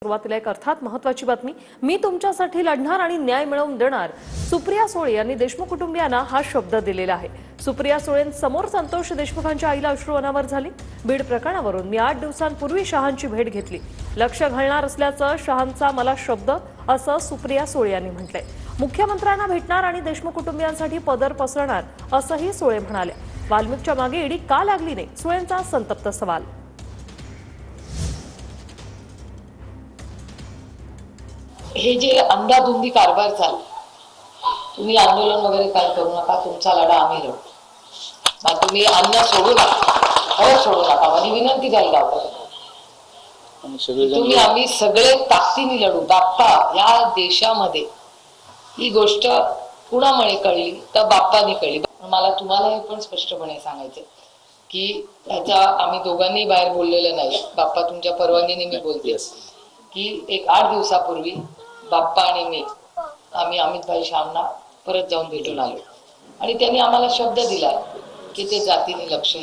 सुरुवातीला एक अर्थात महत्त्वाची बातमी। मी तुमच्यासाठी लढणार आणि न्याय मिळवून देणार, सुप्रिया सुळे यांनी देशमुख कुटुंबियांना हा शब्द दिलेला आहे। सुप्रिया सुळेंसमोर संतोष देशमुखांच्या आईला अश्रू अनावर झाली। बीड प्रकरणावरून मी 8 दिवसांपूर्वी शहांची भेट घेतली, लक्ष घालणार असल्याचं शहांचा मला शब्द, असं सुप्रिया सुळे यांनी म्हटलंय। मुख्यमंत्र्यांना भेटणार आणि देशमुख कुटुंबियांसाठी पदर पसरणार, असंही सुळे म्हणाले। वाल्मिकच्या मागे ईडी का लागली नाही, सुळेंचा संतप्त सवाल। हे जे अंधाधुंदी कारभार झाला, तुम्ही आंदोलन वगैरे काय करू नका, तुमचा लढा आम्ही लढू। तुम्ही अन्न सोडू नका, खरंच सोडू नका, माझी विनंती जाईल तुम्ही आम्ही सगळे ताकदीने लढू। बाप्पा या देशामध्ये ही गोष्ट कुणामुळे कळली तर बाप्पाने कळली। मला तुम्हाला हे पण स्पष्टपणे सांगायचं की त्याच्या आम्ही दोघांनी बाहेर बोललेलं नाही, बाप्पा तुमच्या परवानगीने मी बोलते की एक 8 दिवसापूर्वी बाप्पा आणि मी आम्ही अमित भाई शामना परत जाऊन भेटून आलो आणि त्यांनी आम्हाला शब्द दिला की ते जातीने लक्ष